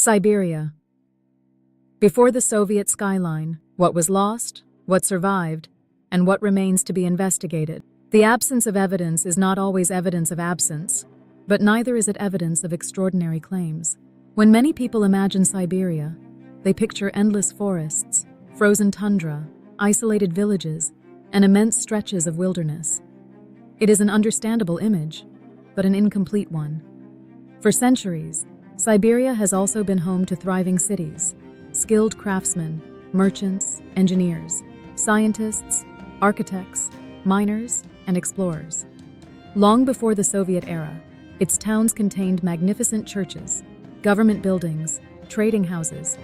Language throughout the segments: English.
Siberia. Before the Soviet skyline, what was lost, what survived, and what remains to be investigated. The absence of evidence is not always evidence of absence, but neither is it evidence of extraordinary claims. When many people imagine Siberia, they picture endless forests, frozen tundra, isolated villages, and immense stretches of wilderness. It is an understandable image, but an incomplete one. For centuries, Siberia has also been home to thriving cities, skilled craftsmen, merchants, engineers, scientists, architects, miners, and explorers. Long before the Soviet era, its towns contained magnificent churches, government buildings, trading houses,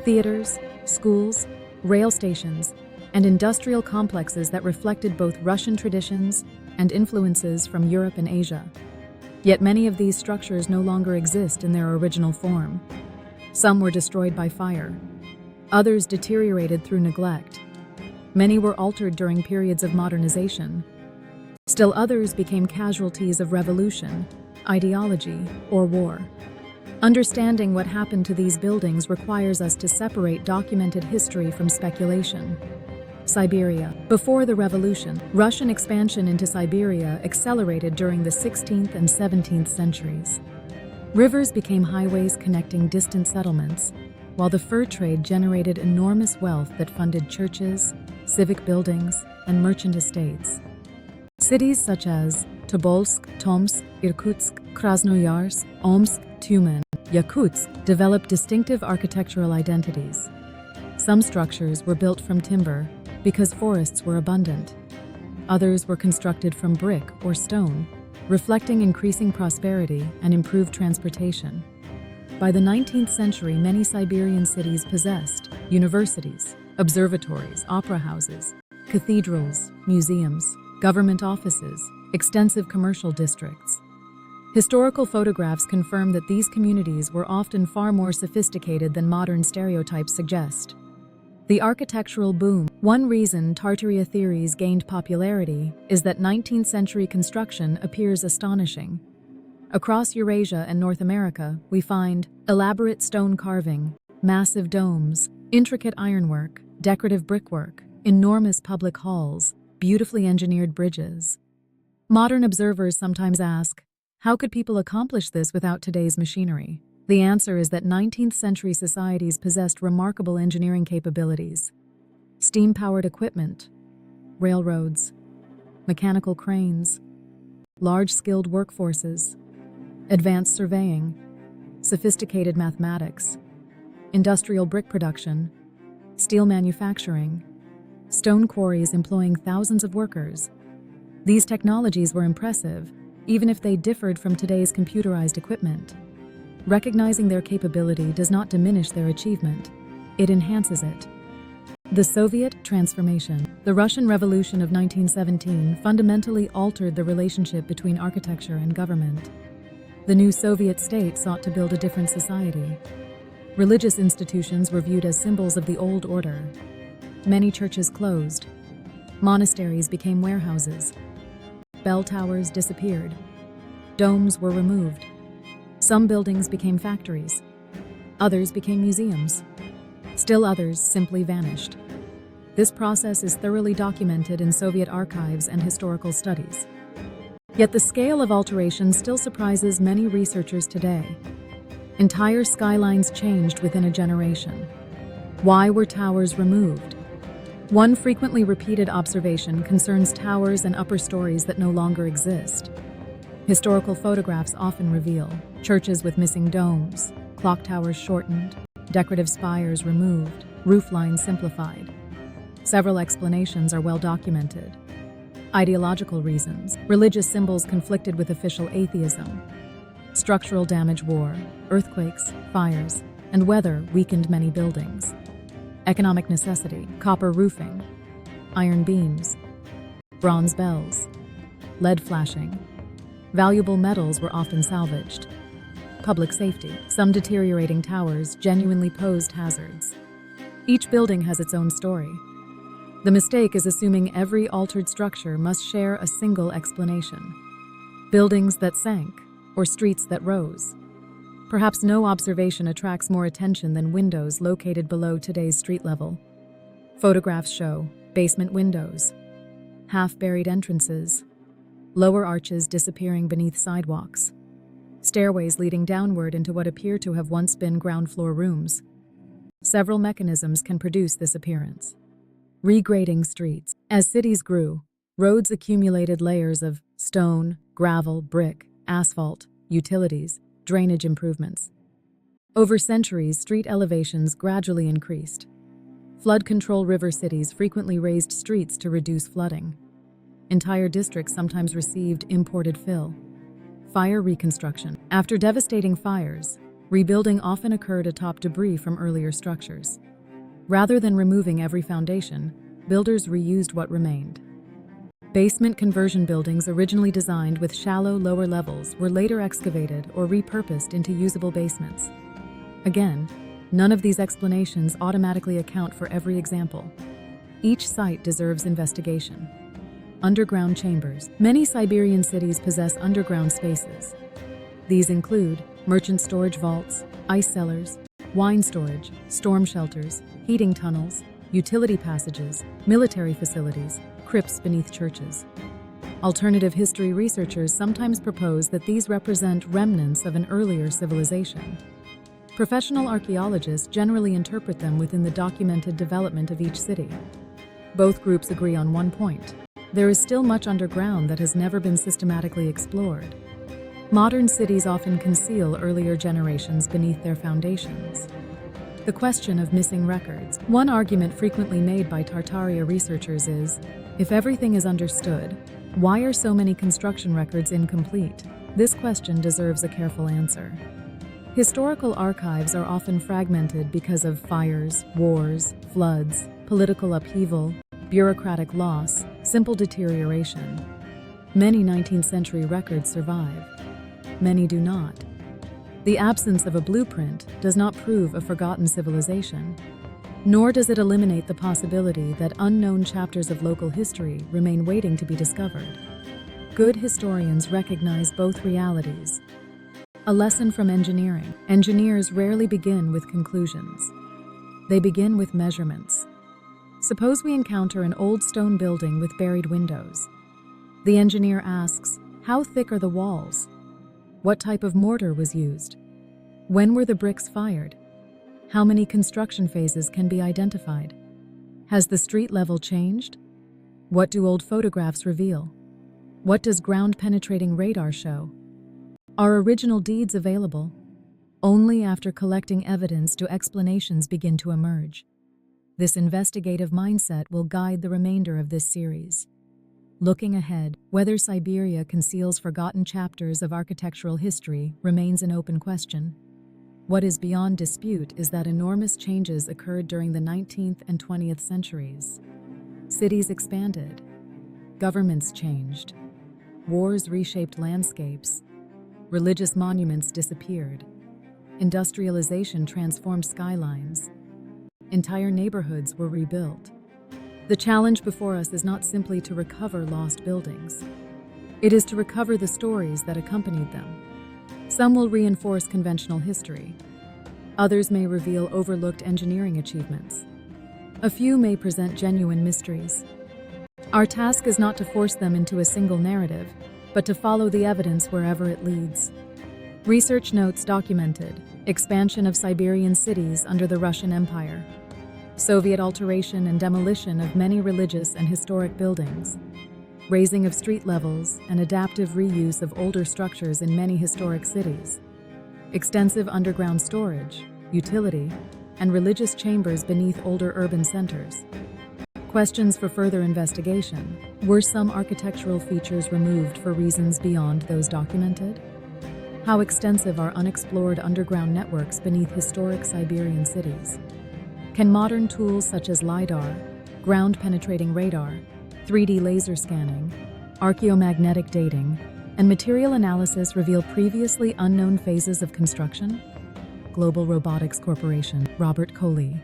theaters, schools, rail stations, and industrial complexes that reflected both Russian traditions and influences from Europe and Asia. Yet many of these structures no longer exist in their original form. Some were destroyed by fire. Others deteriorated through neglect. Many were altered during periods of modernization. Still others became casualties of revolution, ideology, or war. Understanding what happened to these buildings requires us to separate documented history from speculation. Siberia. Before the revolution, Russian expansion into Siberia accelerated during the 16th and 17th centuries. Rivers became highways connecting distant settlements, while the fur trade generated enormous wealth that funded churches, civic buildings, and merchant estates. Cities such as Tobolsk, Tomsk, Irkutsk, Krasnoyarsk, Omsk, Tyumen, Yakutsk developed distinctive architectural identities. Some structures were built from timber because forests were abundant. Others were constructed from brick or stone, reflecting increasing prosperity and improved transportation. By the 19th century, many Siberian cities possessed universities, observatories, opera houses, cathedrals, museums, government offices, extensive commercial districts. Historical photographs confirm that these communities were often far more sophisticated than modern stereotypes suggest. The architectural boom. One reason Tartaria theories gained popularity is that 19th century construction appears astonishing. Across Eurasia and North America, we find elaborate stone carving, massive domes, intricate ironwork, decorative brickwork, enormous public halls, beautifully engineered bridges. Modern observers sometimes ask, how could people accomplish this without today's machinery? The answer is that 19th century societies possessed remarkable engineering capabilities. Steam-powered equipment, railroads, mechanical cranes, large-skilled workforces, advanced surveying, sophisticated mathematics, industrial brick production, steel manufacturing, stone quarries employing thousands of workers. These technologies were impressive, even if they differed from today's computerized equipment. Recognizing their capability does not diminish their achievement, it enhances it. The Soviet transformation. The Russian Revolution of 1917 fundamentally altered the relationship between architecture and government. The new Soviet state sought to build a different society. Religious institutions were viewed as symbols of the old order. Many churches closed. Monasteries became warehouses. Bell towers disappeared. Domes were removed. Some buildings became factories. Others became museums. Still others simply vanished. This process is thoroughly documented in Soviet archives and historical studies. Yet the scale of alteration still surprises many researchers today. Entire skylines changed within a generation. Why were towers removed? One frequently repeated observation concerns towers and upper stories that no longer exist. Historical photographs often reveal churches with missing domes, clock towers shortened, decorative spires removed, roof lines simplified. Several explanations are well documented. Ideological reasons. Religious symbols conflicted with official atheism. Structural damage. War, earthquakes, fires, and weather weakened many buildings. Economic necessity. Copper roofing, iron beams, bronze bells, lead flashing. Valuable metals were often salvaged. Public safety. Some deteriorating towers genuinely posed hazards. Each building has its own story. The mistake is assuming every altered structure must share a single explanation. Buildings that sank, or streets that rose. Perhaps no observation attracts more attention than windows located below today's street level. Photographs show basement windows, half-buried entrances, lower arches disappearing beneath sidewalks, stairways leading downward into what appear to have once been ground-floor rooms. Several mechanisms can produce this appearance. Regrading streets. As cities grew, roads accumulated layers of stone, gravel, brick, asphalt, utilities, drainage improvements. Over centuries, street elevations gradually increased. Flood control river cities frequently raised streets to reduce flooding. Entire districts sometimes received imported fill. Fire reconstruction. After devastating fires, rebuilding often occurred atop debris from earlier structures. Rather than removing every foundation, builders reused what remained. Basement conversion buildings originally designed with shallow lower levels were later excavated or repurposed into usable basements. Again, none of these explanations automatically account for every example. Each site deserves investigation. Underground chambers. Many Siberian cities possess underground spaces. These include merchant storage vaults, ice cellars, wine storage, storm shelters, heating tunnels, utility passages, military facilities, crypts beneath churches. Alternative history researchers sometimes propose that these represent remnants of an earlier civilization. Professional archaeologists generally interpret them within the documented development of each city. Both groups agree on one point: there is still much underground that has never been systematically explored. Modern cities often conceal earlier generations beneath their foundations. The question of missing records. One argument frequently made by Tartaria researchers is, if everything is understood, why are so many construction records incomplete? This question deserves a careful answer. Historical archives are often fragmented because of fires, wars, floods, political upheaval, bureaucratic loss, simple deterioration. Many 19th century records survive. Many do not. The absence of a blueprint does not prove a forgotten civilization, nor does it eliminate the possibility that unknown chapters of local history remain waiting to be discovered. Good historians recognize both realities. A lesson from engineering. Engineers rarely begin with conclusions. They begin with measurements. Suppose we encounter an old stone building with buried windows. The engineer asks, how thick are the walls? What type of mortar was used? When were the bricks fired? How many construction phases can be identified? Has the street level changed? What do old photographs reveal? What does ground-penetrating radar show? Are original deeds available? Only after collecting evidence do explanations begin to emerge. This investigative mindset will guide the remainder of this series. Looking ahead, whether Siberia conceals forgotten chapters of architectural history remains an open question. What is beyond dispute is that enormous changes occurred during the 19th and 20th centuries. Cities expanded. Governments changed. Wars reshaped landscapes. Religious monuments disappeared. Industrialization transformed skylines. Entire neighborhoods were rebuilt. The challenge before us is not simply to recover lost buildings. It is to recover the stories that accompanied them. Some will reinforce conventional history. Others may reveal overlooked engineering achievements. A few may present genuine mysteries. Our task is not to force them into a single narrative, but to follow the evidence wherever it leads. Research notes documented expansion of Siberian cities under the Russian Empire, Soviet alteration and demolition of many religious and historic buildings, raising of street levels and adaptive reuse of older structures in many historic cities, extensive underground storage, utility, and religious chambers beneath older urban centers. Questions for further investigation: were some architectural features removed for reasons beyond those documented? How extensive are unexplored underground networks beneath historic Siberian cities? Can modern tools such as LiDAR, ground-penetrating radar, 3D laser scanning, archaeomagnetic dating, and material analysis reveal previously unknown phases of construction? Global Robotics Corporation, Robert Colee.